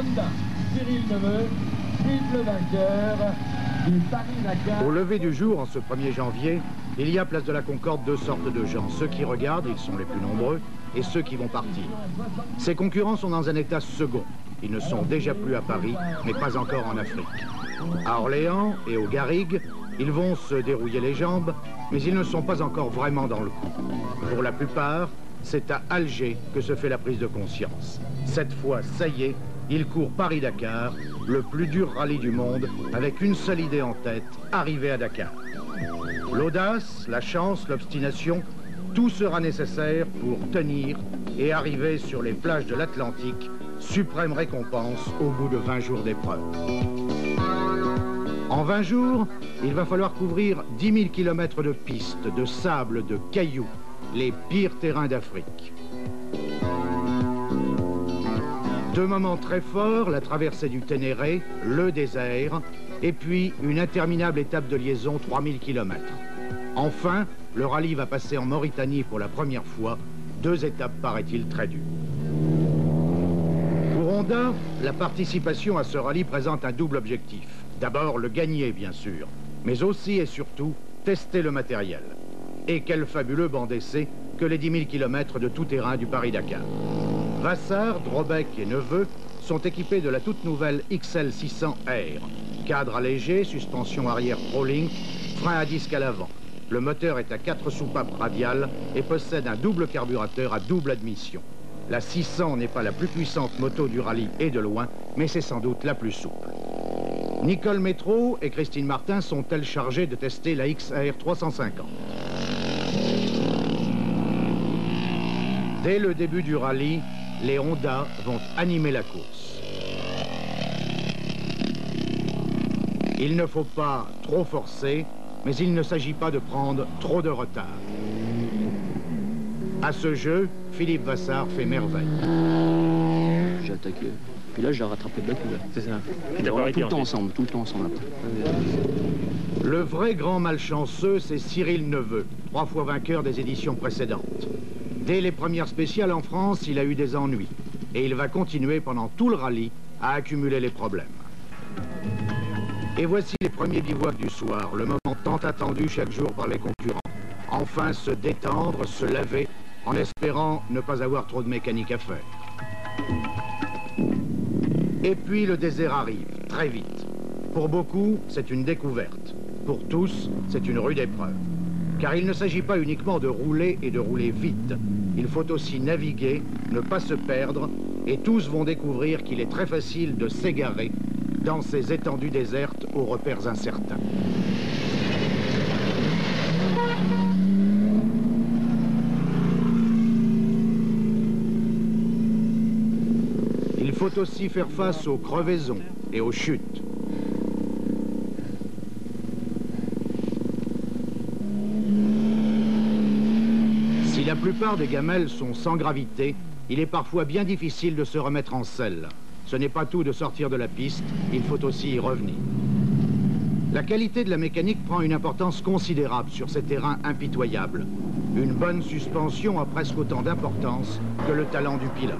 Honda. Cyril Neveu, triple vainqueur du Paris-Dakar. Au lever du jour, en ce 1er janvier, il y a place de la Concorde deux sortes de gens. Ceux qui regardent, ils sont les plus nombreux, et ceux qui vont partir. Ces concurrents sont dans un état second. Ils ne sont déjà plus à Paris, mais pas encore en Afrique. À Orléans et au Garrigue, ils vont se dérouiller les jambes, mais ils ne sont pas encore vraiment dans le coup. Pour la plupart, c'est à Alger que se fait la prise de conscience. Cette fois, ça y est, ils courent Paris-Dakar, le plus dur rallye du monde, avec une seule idée en tête, arriver à Dakar. L'audace, la chance, l'obstination, tout sera nécessaire pour tenir et arriver sur les plages de l'Atlantique, suprême récompense au bout de 20 jours d'épreuve. En 20 jours, il va falloir couvrir 10 000 km de pistes, de sable, de cailloux, les pires terrains d'Afrique. Deux moments très forts, la traversée du Ténéré, le désert, et puis une interminable étape de liaison 3000 km. Enfin, le rallye va passer en Mauritanie pour la première fois, 2 étapes paraît-il très dures. Pour Honda, la participation à ce rallye présente un double objectif. D'abord le gagner, bien sûr, mais aussi et surtout tester le matériel. Et quel fabuleux banc d'essai que les 10 000 km de tout-terrain du Paris-Dakar. Vassar, Drobeck et Neveu sont équipés de la toute nouvelle XL 600R. Cadre allégé, suspension arrière ProLink, frein à disque à l'avant. Le moteur est à 4 soupapes radiales et possède un double carburateur à double admission. La 600 n'est pas la plus puissante moto du rallye et de loin, mais c'est sans doute la plus souple. Nicole Métro et Christine Martin sont-elles chargées de tester la XR 350. Dès le début du rallye, les Honda vont animer la course. Il ne faut pas trop forcer, mais il ne s'agit pas de prendre trop de retard. À ce jeu, Philippe Vassar fait merveille. J'ai attaqué. Puis là, j'ai rattrapé de la coupe. C'est ça. Tout le temps ensemble, tout le temps ensemble. Le vrai grand malchanceux, c'est Cyril Neveu, 3 fois vainqueur des éditions précédentes. Dès les premières spéciales en France, il a eu des ennuis. Et il va continuer pendant tout le rallye à accumuler les problèmes. Et voici les premiers bivouacs du soir, le moment tant attendu chaque jour par les concurrents. Enfin se détendre, se laver, en espérant ne pas avoir trop de mécanique à faire. Et puis le désert arrive, très vite. Pour beaucoup, c'est une découverte. Pour tous, c'est une rude épreuve. Car il ne s'agit pas uniquement de rouler et de rouler vite. Il faut aussi naviguer, ne pas se perdre, et tous vont découvrir qu'il est très facile de s'égarer dans ces étendues désertes aux repères incertains. Il faut aussi faire face aux crevaisons et aux chutes. Si la plupart des gamelles sont sans gravité, il est parfois bien difficile de se remettre en selle. Ce n'est pas tout de sortir de la piste, il faut aussi y revenir. La qualité de la mécanique prend une importance considérable sur ces terrains impitoyables. Une bonne suspension a presque autant d'importance que le talent du pilote.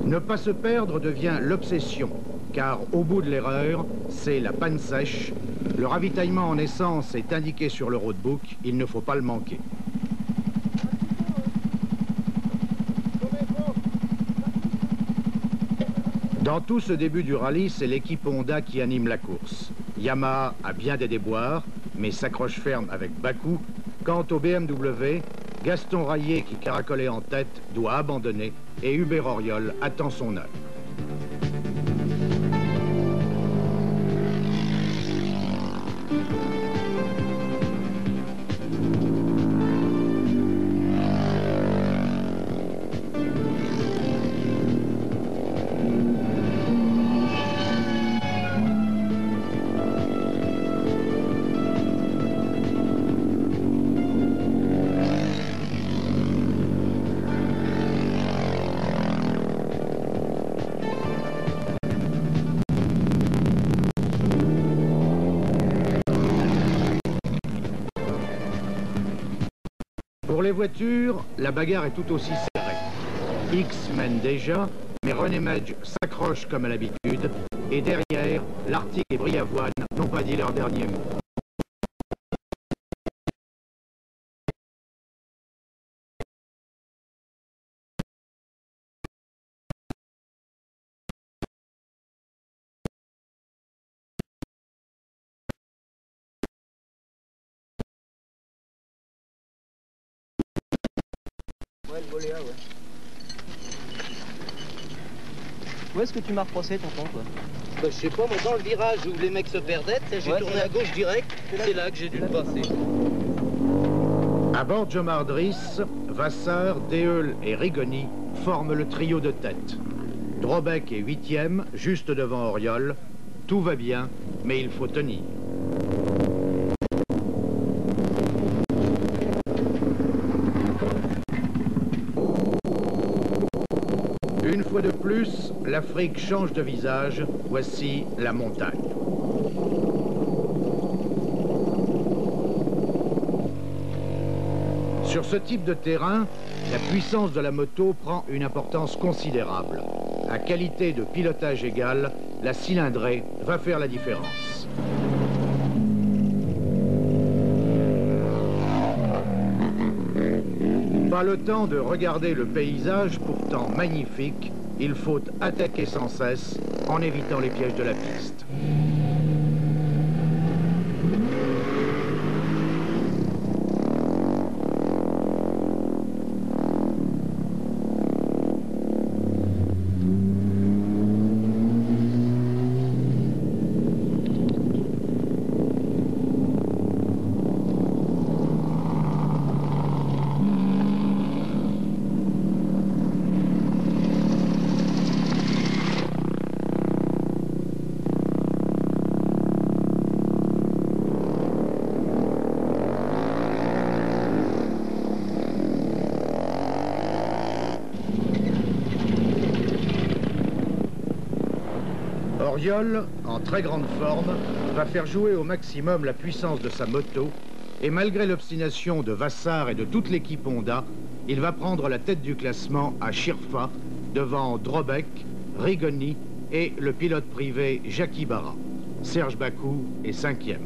Ne pas se perdre devient l'obsession, car au bout de l'erreur, c'est la panne sèche. Le ravitaillement en essence est indiqué sur le roadbook, il ne faut pas le manquer. Dans tout ce début du rallye, c'est l'équipe Honda qui anime la course. Yamaha a bien des déboires, mais s'accroche ferme avec Bakou. Quant au BMW, Gaston Rayet, qui caracolait en tête, doit abandonner et Hubert Auriol attend son heure. Pour les voitures, la bagarre est tout aussi serrée. X mène déjà, mais René Medge accroche comme à l'habitude, et derrière, l'Arctique et Briavoine n'ont pas dit leur dernier mot. Ouais, le volet A, ouais. Où est-ce que tu m'as repassé, tonton, quoi? Bah, je sais pas, moi, dans le virage où les mecs se perdaient, j'ai tourné à gauche direct, c'est là que j'ai dû le passer. À bord Jomard Driss, Vasseur, Deheul et Rigoni forment le trio de tête. Drobeck est 8e, juste devant Auriol. Tout va bien, mais il faut tenir. Une fois de plus, l'Afrique change de visage. Voici la montagne. Sur ce type de terrain, la puissance de la moto prend une importance considérable. À qualité de pilotage égale, la cylindrée va faire la différence. Pas le temps de regarder le paysage, pourtant magnifique. Il faut attaquer sans cesse en évitant les pièges de la piste. Auriol, en très grande forme, va faire jouer au maximum la puissance de sa moto et malgré l'obstination de Vassar et de toute l'équipe Honda, il va prendre la tête du classement à Chirfa devant Drobeck, Rigoni et le pilote privé Jackie Barra. Serge Bakou est 5e.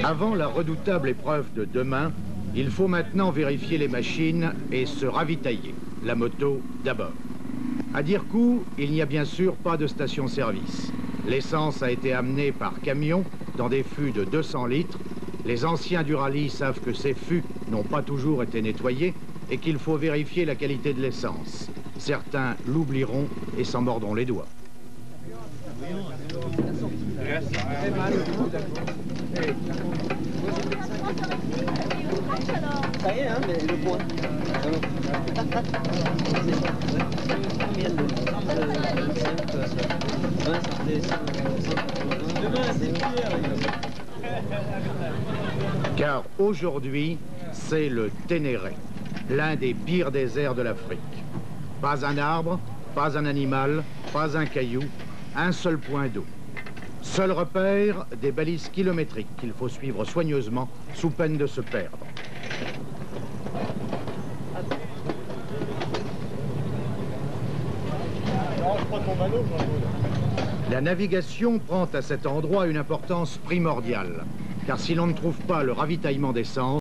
Avant la redoutable épreuve de demain, il faut maintenant vérifier les machines et se ravitailler. La moto d'abord. À Dirkou, il n'y a bien sûr pas de station-service. L'essence a été amenée par camion dans des fûts de 200 litres. Les anciens du rallye savent que ces fûts n'ont pas toujours été nettoyés et qu'il faut vérifier la qualité de l'essence. Certains l'oublieront et s'en mordront les doigts. Ça y est, hein, mais le point. Car aujourd'hui, c'est le Ténéré, l'un des pires déserts de l'Afrique. Pas un arbre, pas un animal, pas un caillou, un seul point d'eau. Seul repère, des balises kilométriques qu'il faut suivre soigneusement sous peine de se perdre. La navigation prend à cet endroit une importance primordiale, car si l'on ne trouve pas le ravitaillement d'essence,